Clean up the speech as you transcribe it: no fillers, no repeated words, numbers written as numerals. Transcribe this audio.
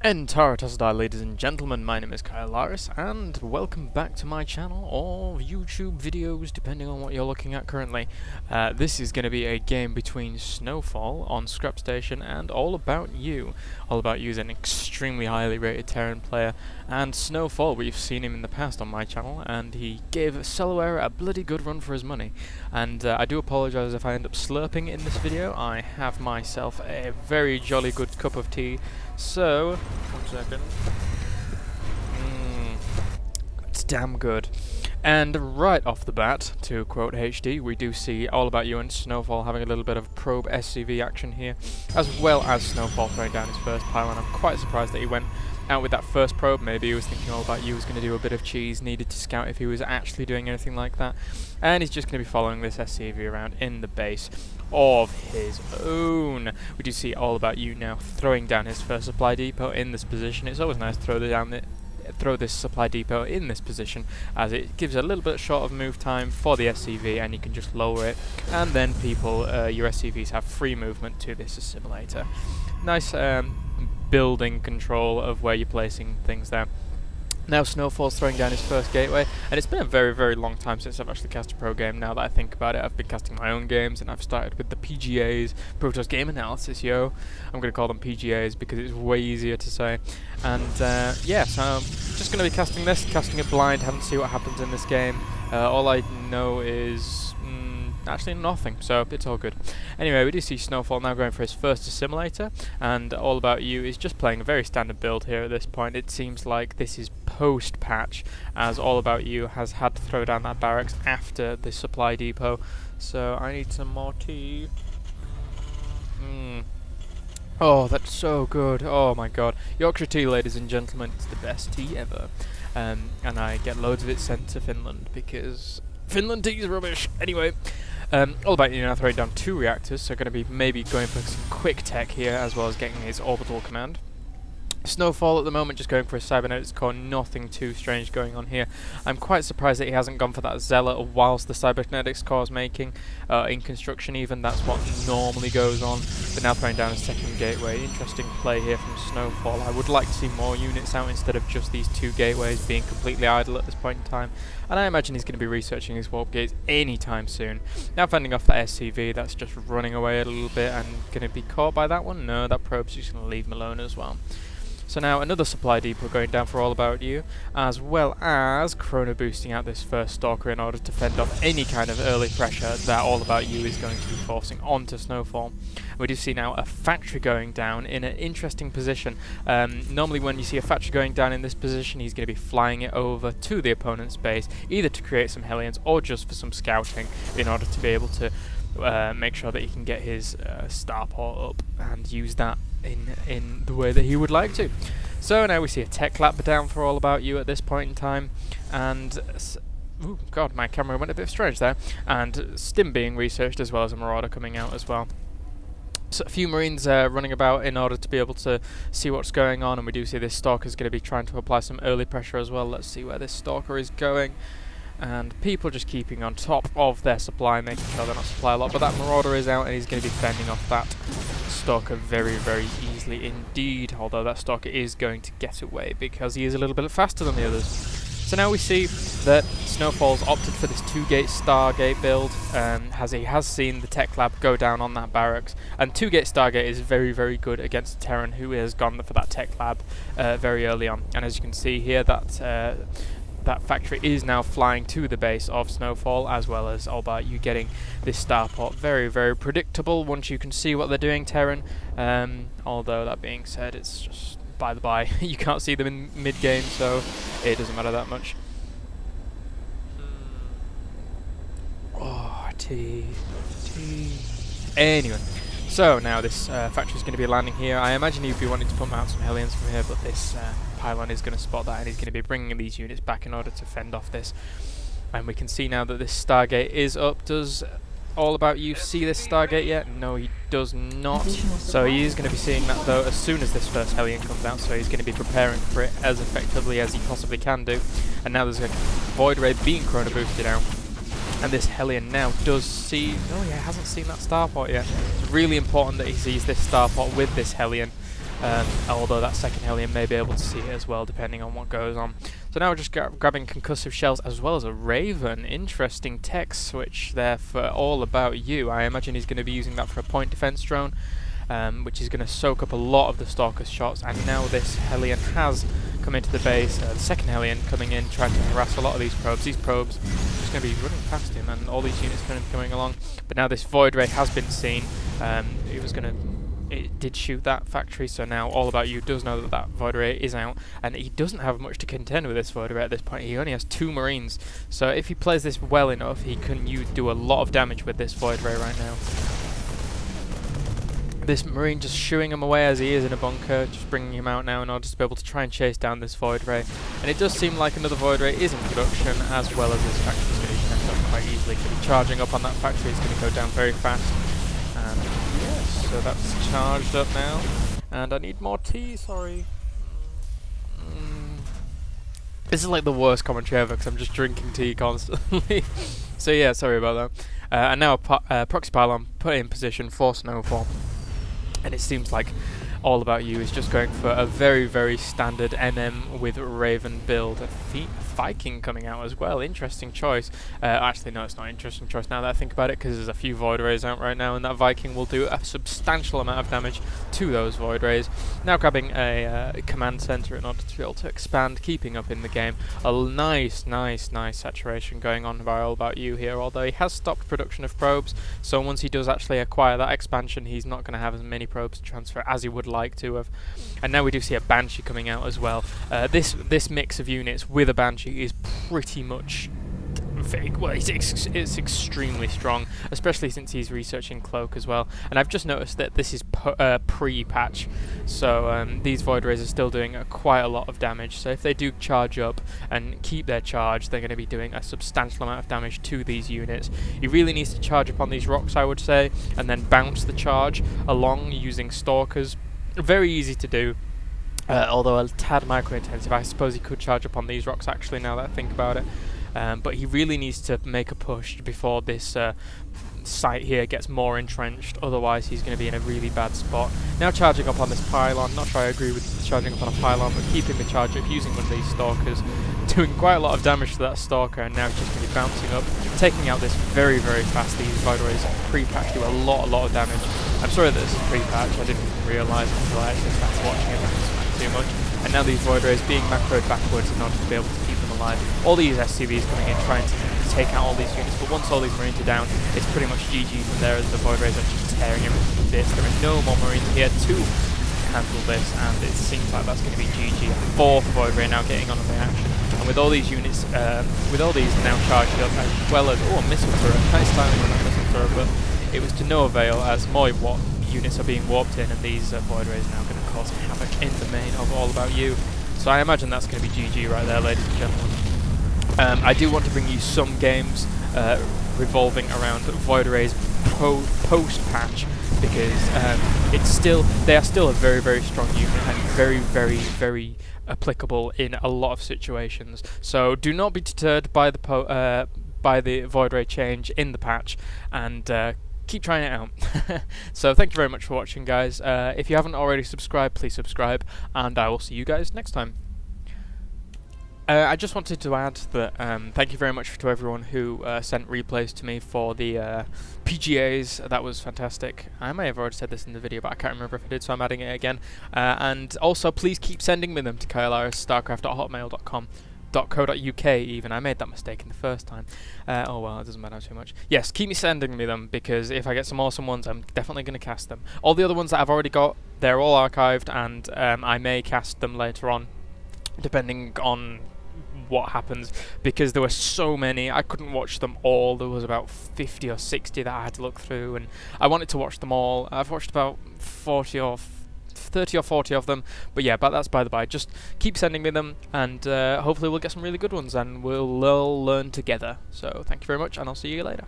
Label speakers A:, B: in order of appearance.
A: Entire Tassadar, ladies and gentlemen, my name is Kyle Laris, and welcome back to my channel of YouTube videos, depending on what you're looking at currently. This is going to be a game between SnowfaLL on Scrap Station and AlLaboUtyOu. AlLaboUtyOu is an extremely highly rated Terran player, and SnowfaLL, we've seen him in the past on my channel, and he gave SnowfaLL a bloody good run for his money. And I do apologise if I end up slurping in this video. I have myself a very jolly good cup of tea. So, 1 second. It's damn good. And right off the bat, to quote HD, we do see AlLaboUtyOu and SnowfaLL having a little bit of probe SCV action here, as well as SnowfaLL throwing down his first pylon. I'm quite surprised that he went out with that first probe. Maybe he was thinking AlLaboUtyOu was going to do a bit of cheese, needed to scout if he was actually doing anything like that. And he's just going to be following this SCV around in the base of his own. We do see AlLaboUtyOu now throwing down his first supply depot in this position. It's always nice to throw this supply depot in this position, as it gives a little bit short of move time for the SCV, and you can just lower it, and then your SCVs have free movement to this assimilator. Nice building control of where you're placing things there. Now SnowfaLL's throwing down his first gateway, and it's been a very, very long time since I've actually cast a pro game. Now that I think about it, I've been casting my own games, and I've started with the PGAs, Protoss Game Analysis, yo. I'm going to call them PGAs because it's way easier to say. And yeah, so I'm just going to be casting this, casting it blind, haven't seen what happens in this game. All I know is actually nothing, so it's all good. Anyway, we do see SnowfaLL now going for his first assimilator, and AlLaboUtyOu is just playing a very standard build here at this point. It seems like this is post-patch, as AlLaboUtyOu has had to throw down that barracks after the supply depot. So I need some more tea. Oh, that's so good. Oh my god. Yorkshire tea, ladies and gentlemen, it's the best tea ever. And I get loads of it sent to Finland because Finland tea is rubbish. Anyway, AlLaboUtyOu now throwing down 2 reactors, so going to be maybe going for some quick tech here, as well as getting his orbital command. SnowfaLL at the moment just going for a cybernetics core, nothing too strange going on here. I'm quite surprised that he hasn't gone for that zealot whilst the cybernetics core is making, in construction even, that's what normally goes on. But now throwing down a second gateway, interesting play here from SnowfaLL. I would like to see more units out instead of just these 2 gateways being completely idle at this point in time. And I imagine he's going to be researching his warp gates anytime soon. Now fending off that SCV, that's just running away a little bit and going to be caught by that one. No, that probe's just going to leave him alone as well. So now another supply depot going down for AlLaboUtyOu, as well as chrono boosting out this first stalker in order to fend off any kind of early pressure that AlLaboUtyOu is going to be forcing onto SnowfaLL. We do see now a factory going down in an interesting position. Normally when you see a factory going down in this position, he's going to be flying it over to the opponent's base, either to create some Hellions or just for some scouting in order to be able to make sure that he can get his starport up and use that in the way that he would like to. So now we see a tech lab down for AlLaboUtyOu at this point in time, and ooh, god, my camera went a bit strange there, and Stim being researched, as well as a Marauder coming out as well. So a few Marines running about in order to be able to see what's going on, and we do see this Stalker is going to be trying to apply some early pressure as well. Let's see where this Stalker is going. And people just keeping on top of their supply, making sure they're not supply a lot. But that Marauder is out, and he's going to be fending off that Stalker very, very easily indeed. Although that Stalker is going to get away because he is a little bit faster than the others. So now we see that SnowfaLL's opted for this 2-gate Stargate build, as he has seen the tech lab go down on that barracks. And 2-gate Stargate is very, very good against a Terran who has gone for that tech lab very early on. And as you can see here, that factory is now flying to the base of SnowfaLL, as well as AlLaboUtyOu getting this starport. Very, very predictable once you can see what they're doing, Terran. Although that being said, it's just by the by. You can't see them in mid-game, so it doesn't matter that much. Oh, tea. Anyway, so now this factory is going to be landing here. I imagine he'd be wanting to pump out some Hellions from here, but this pylon is going to spot that, and he's going to be bringing these units back in order to fend off this. And we can see now that this Stargate is up. Does AlLaboUtyOu see this Stargate yet? No, he does not. So he is going to be seeing that though as soon as this first Hellion comes out, so he's going to be preparing for it as effectively as he possibly can do. And now there's a Void Ray being chrono boosted out. And this Hellion now does see... oh yeah, hasn't seen that starport yet. It's really important that he sees this starport with this Hellion. although that second Hellion may be able to see it as well, depending on what goes on. So now we're just grabbing concussive shells as well as a Raven. Interesting tech switch there for AlLaboUtyOu. I imagine he's going to be using that for a point defense drone, which is going to soak up a lot of the Stalker's shots. And now this Hellion has come into the base, the second Hellion coming in, trying to harass a lot of these probes. These probes are just going to be running past him, and all these units going to be coming along. But now this Void Ray has been seen. It did shoot that factory, so now AlLaboUtyOu does know that that Void Ray is out, and he doesn't have much to contend with this Void Ray at this point. He only has 2 Marines, so if he plays this well enough, he can do a lot of damage with this Void Ray right now. This Marine just shooing him away as he is in a bunker, just bringing him out now in order to be able to try and chase down this Void Ray. And it does seem like another Void Ray is in production, as well as this factory is going to be messed up quite easily. Going to be charging up on that factory, it's going to go down very fast. And yes, so that's charged up now. And I need more tea, sorry. This is like the worst commentary ever, because I'm just drinking tea constantly. So yeah, sorry about that. And now proxy pylon put in position for SnowfaLL. And it seems like AlLaboUtyOu is just going for a very, very standard MM with Raven build. A Viking coming out as well. Interesting choice. Actually, no, it's not an interesting choice now that I think about it, because there's a few Void Rays out right now, and that Viking will do a substantial amount of damage to those Void Rays. Now grabbing a command center in order to be able to expand, keeping up in the game. A nice saturation going on by AlLaboUtyOu here, although he has stopped production of probes, so once he does actually acquire that expansion, he's not going to have as many probes to transfer as he would like to have. And now we do see a Banshee coming out as well. This mix of units with a Banshee is pretty much well, it's extremely strong, especially since he's researching Cloak as well. And I've just noticed that this is pre-patch, so these Void Rays are still doing quite a lot of damage. So if they do charge up and keep their charge, they're going to be doing a substantial amount of damage to these units. He really needs to charge up on these rocks, I would say, and then bounce the charge along using Stalkers. Very easy to do. Although a tad micro-intensive. I suppose he could charge up on these rocks actually, now that I think about it. But he really needs to make a push before this site here gets more entrenched, otherwise he's going to be in a really bad spot. Now charging up on this pylon, not sure I agree with charging up on a pylon, but keeping the charge up using one of these Stalkers, doing quite a lot of damage to that Stalker, and now he's just going to be bouncing up, taking out this very, very fast. These Void Rays pre-patch do a lot of damage. I'm sorry that this is pre-patch, I didn't realise until I actually started watching it, too much. And now these Void Rays being macroed backwards in order to be able to keep them alive. All these SCVs coming in trying to take out all these units, but once all these Marines are down, it's pretty much GG from there, as the Void Rays are just tearing everything to bits. There are no more Marines here to handle this, and it seems like that's going to be GG. A 4th Void Ray now getting on a reaction, and with all these units, with all these now charged up, as well as, oh, a missile turret, nice timing on that missile turret, but it was to no avail, as more units are being warped in, and these Void Rays are now going to cause havoc in the main of AlLaboUtyOu. So I imagine that's going to be GG right there, ladies and gentlemen. I do want to bring you some games revolving around Void Rays post-patch, because they are still a very, very strong unit and very, very, very applicable in a lot of situations. So do not be deterred by the Void Ray change in the patch, and keep trying it out. So thank you very much for watching, guys. If you haven't already subscribed, please subscribe, and I will see you guys next time. I just wanted to add that thank you very much to everyone who sent replays to me for the PGAs. That was fantastic. I may have already said this in the video, but I can't remember if I did, so I'm adding it again. And also, please keep sending me them to kyleirisstarcraft@hotmail.com.co.uk even. I made that mistake in the first time. Oh well, it doesn't matter too much. Yes, keep me sending me them, because if I get some awesome ones, I'm definitely going to cast them. All the other ones that I've already got, they're all archived, and I may cast them later on, depending on what happens, because there were so many, I couldn't watch them all. There was about 50 or 60 that I had to look through, and I wanted to watch them all. I've watched about 30 or 40 of them, but yeah, but that's by the by. Just keep sending me them, and hopefully we'll get some really good ones, and we'll all learn together. So thank you very much, and I'll see you later.